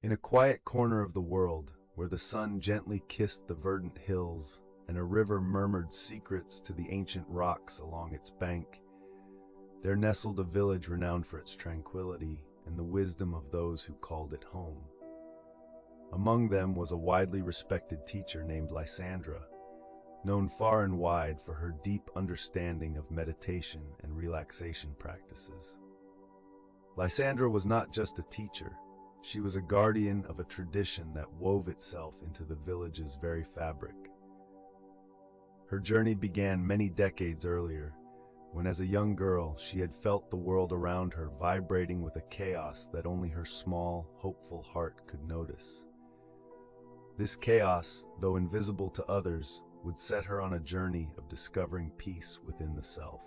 In a quiet corner of the world, where the sun gently kissed the verdant hills and a river murmured secrets to the ancient rocks along its bank, there nestled a village renowned for its tranquility and the wisdom of those who called it home. Among them was a widely respected teacher named Lysandra, known far and wide for her deep understanding of meditation and relaxation practices. Lysandra was not just a teacher, she was a guardian of a tradition that wove itself into the village's very fabric. Her journey began many decades earlier, when as a young girl she had felt the world around her vibrating with a chaos that only her small, hopeful heart could notice. This chaos, though invisible to others, would set her on a journey of discovering peace within the self.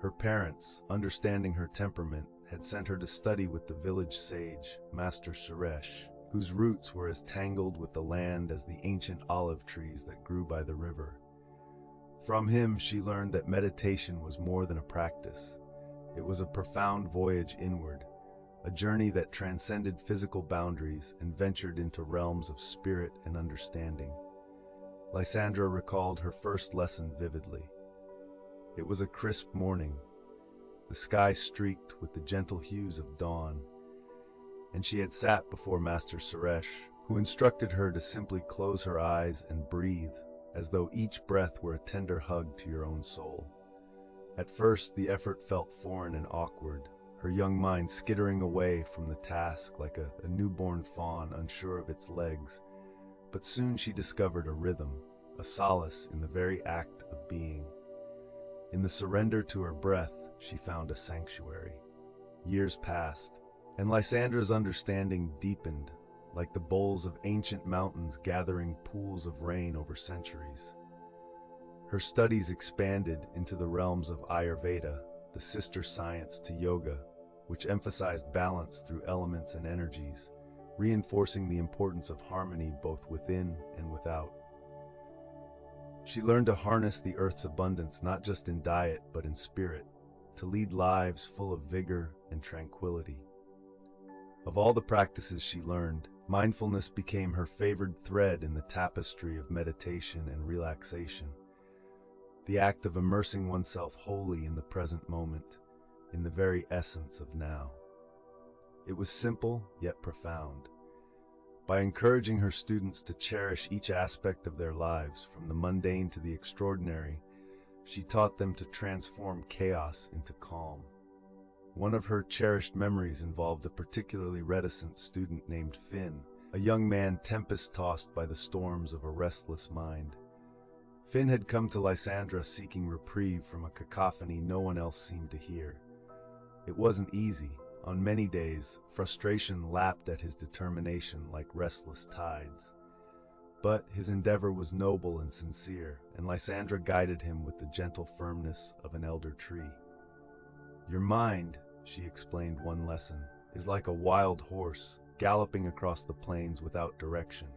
Her parents, understanding her temperament, had sent her to study with the village sage, Master Suresh, whose roots were as tangled with the land as the ancient olive trees that grew by the river. From him she learned that meditation was more than a practice. It was a profound voyage inward, a journey that transcended physical boundaries and ventured into realms of spirit and understanding. Lysandra recalled her first lesson vividly. It was a crisp morning, the sky streaked with the gentle hues of dawn, and she had sat before Master Suresh, who instructed her to simply close her eyes and breathe, as though each breath were a tender hug to your own soul. At first, the effort felt foreign and awkward, her young mind skittering away from the task like a newborn fawn unsure of its legs. But soon she discovered a rhythm, a solace in the very act of being. In the surrender to her breath, she found a sanctuary. Years passed, and Lysandra's understanding deepened, like the bowls of ancient mountains gathering pools of rain over centuries. Her studies expanded into the realms of Ayurveda, the sister science to yoga, which emphasized balance through elements and energies, reinforcing the importance of harmony both within and without. She learned to harness the earth's abundance not just in diet but in spirit, to lead lives full of vigor and tranquility. Of all the practices she learned, mindfulness became her favored thread in the tapestry of meditation and relaxation, the act of immersing oneself wholly in the present moment, in the very essence of now. It was simple yet profound. By encouraging her students to cherish each aspect of their lives, from the mundane to the extraordinary, she taught them to transform chaos into calm. One of her cherished memories involved a particularly reticent student named Finn, a young man tempest-tossed by the storms of a restless mind. Finn had come to Lysandra seeking reprieve from a cacophony no one else seemed to hear. It wasn't easy. On many days, frustration lapped at his determination like restless tides. But his endeavor was noble and sincere, and Lysandra guided him with the gentle firmness of an elder tree. "Your mind," she explained one lesson, "is like a wild horse, galloping across the plains without direction.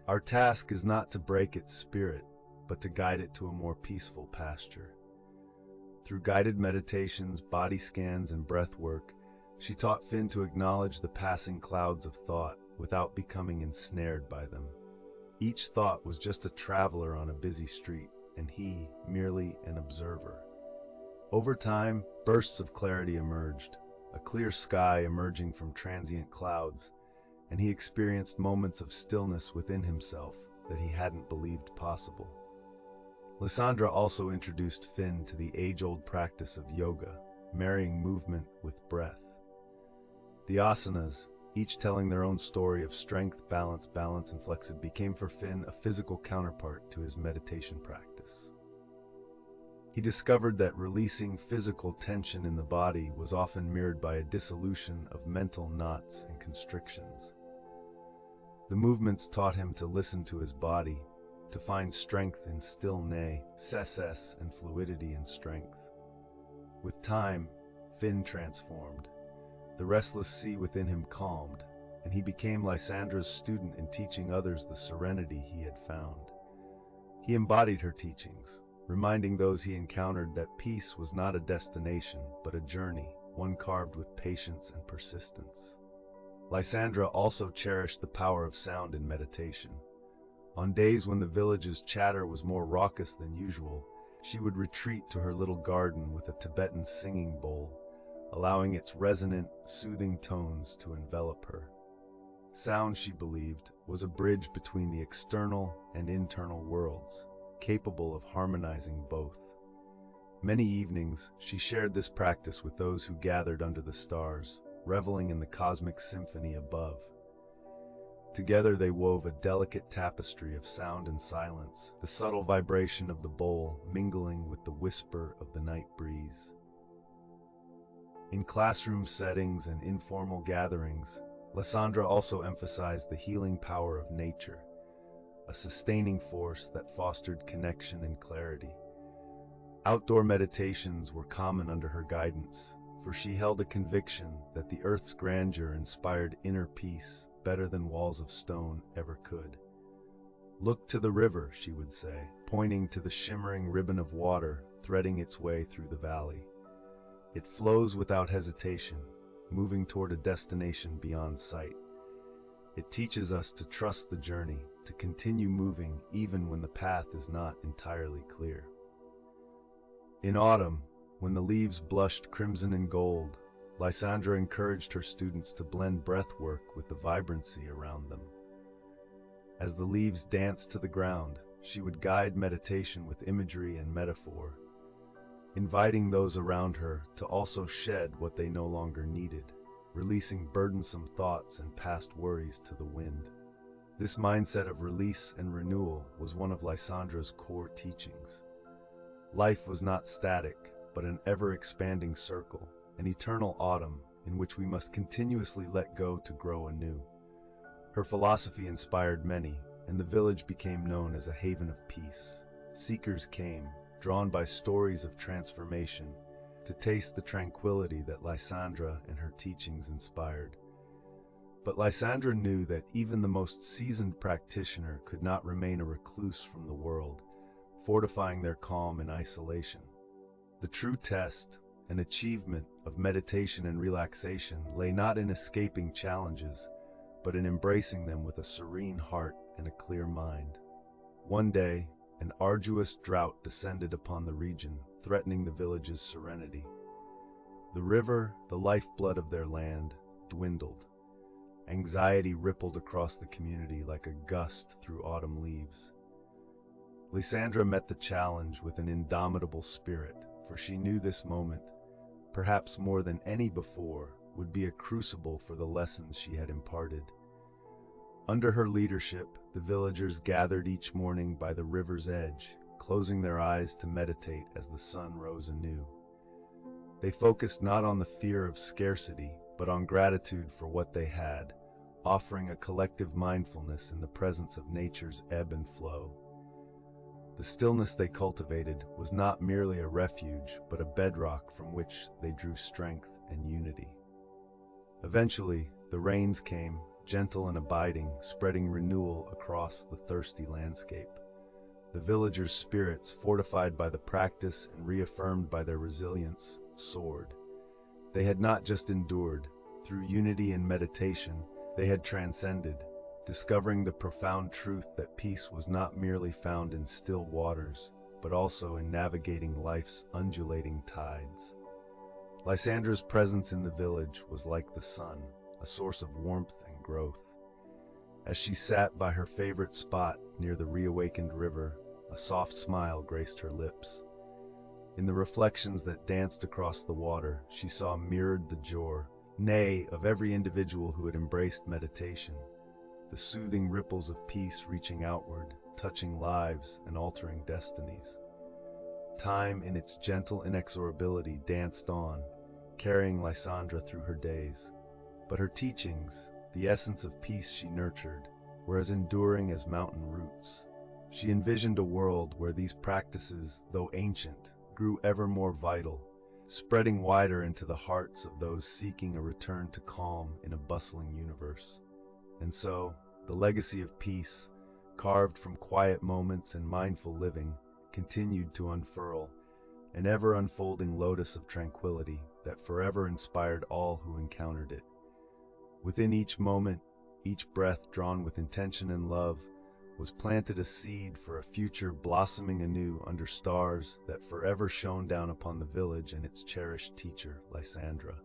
Our task is not to break its spirit, but to guide it to a more peaceful pasture." Through guided meditations, body scans, and breath work, she taught Finn to acknowledge the passing clouds of thought without becoming ensnared by them. Each thought was just a traveler on a busy street, and he merely an observer. Over time, bursts of clarity emerged, a clear sky emerging from transient clouds, and he experienced moments of stillness within himself that he hadn't believed possible. Lysandra also introduced Finn to the age-old practice of yoga, marrying movement with breath. The asanas, each telling their own story of strength, balance, and flexibility, became for Finn a physical counterpart to his meditation practice. He discovered that releasing physical tension in the body was often mirrored by a dissolution of mental knots and constrictions. The movements taught him to listen to his body, to find strength in still nay, cess, and fluidity in strength. With time, Finn transformed. The restless sea within him calmed, and he became Lysandra's student in teaching others the serenity he had found. He embodied her teachings, reminding those he encountered that peace was not a destination, but a journey, one carved with patience and persistence. Lysandra also cherished the power of sound in meditation. On days when the village's chatter was more raucous than usual, she would retreat to her little garden with a Tibetan singing bowl, allowing its resonant, soothing tones to envelop her. Sound, she believed, was a bridge between the external and internal worlds, capable of harmonizing both. Many evenings, she shared this practice with those who gathered under the stars, reveling in the cosmic symphony above. Together they wove a delicate tapestry of sound and silence, the subtle vibration of the bowl mingling with the whisper of the night breeze. In classroom settings and informal gatherings, Lysandra also emphasized the healing power of nature, a sustaining force that fostered connection and clarity. Outdoor meditations were common under her guidance, for she held a conviction that the earth's grandeur inspired inner peace better than walls of stone ever could. "Look to the river," she would say, pointing to the shimmering ribbon of water threading its way through the valley. "It flows without hesitation, moving toward a destination beyond sight. It teaches us to trust the journey, to continue moving even when the path is not entirely clear." In autumn, when the leaves blushed crimson and gold, Lysandra encouraged her students to blend breathwork with the vibrancy around them. As the leaves danced to the ground, she would guide meditation with imagery and metaphor, inviting those around her to also shed what they no longer needed, releasing burdensome thoughts and past worries to the wind. This mindset of release and renewal was one of Lysandra's core teachings. Life was not static, but an ever-expanding circle, an eternal autumn in which we must continuously let go to grow anew. Her philosophy inspired many, and the village became known as a haven of peace. Seekers came, drawn by stories of transformation, to taste the tranquility that Lysandra and her teachings inspired. But Lysandra knew that even the most seasoned practitioner could not remain a recluse from the world, fortifying their calm in isolation. The true test and achievement of meditation and relaxation lay not in escaping challenges, but in embracing them with a serene heart and a clear mind. One day, an arduous drought descended upon the region, threatening the village's serenity. The river, the lifeblood of their land, dwindled. Anxiety rippled across the community like a gust through autumn leaves. Lysandra met the challenge with an indomitable spirit, for she knew this moment, perhaps more than any before, would be a crucible for the lessons she had imparted. Under her leadership, the villagers gathered each morning by the river's edge, closing their eyes to meditate as the sun rose anew. They focused not on the fear of scarcity, but on gratitude for what they had, offering a collective mindfulness in the presence of nature's ebb and flow. The stillness they cultivated was not merely a refuge, but a bedrock from which they drew strength and unity. Eventually, the rains came, gentle and abiding, spreading renewal across the thirsty landscape. The villagers' spirits, fortified by the practice and reaffirmed by their resilience, soared. They had not just endured. Through unity and meditation, they had transcended, discovering the profound truth that peace was not merely found in still waters, but also in navigating life's undulating tides. Lysandra's presence in the village was like the sun, a source of warmth and growth. As she sat by her favorite spot near the reawakened river, a soft smile graced her lips. In the reflections that danced across the water, she saw mirrored the joy, nay, of every individual who had embraced meditation, the soothing ripples of peace reaching outward, touching lives and altering destinies. Time, in its gentle inexorability, danced on, carrying Lysandra through her days. But her teachings, the essence of peace she nurtured, were as enduring as mountain roots. She envisioned a world where these practices, though ancient, grew ever more vital, spreading wider into the hearts of those seeking a return to calm in a bustling universe. And so, the legacy of peace, carved from quiet moments and mindful living, continued to unfurl, an ever-unfolding lotus of tranquility that forever inspired all who encountered it. Within each moment, each breath drawn with intention and love, was planted a seed for a future blossoming anew under stars that forever shone down upon the village and its cherished teacher, Lysandra.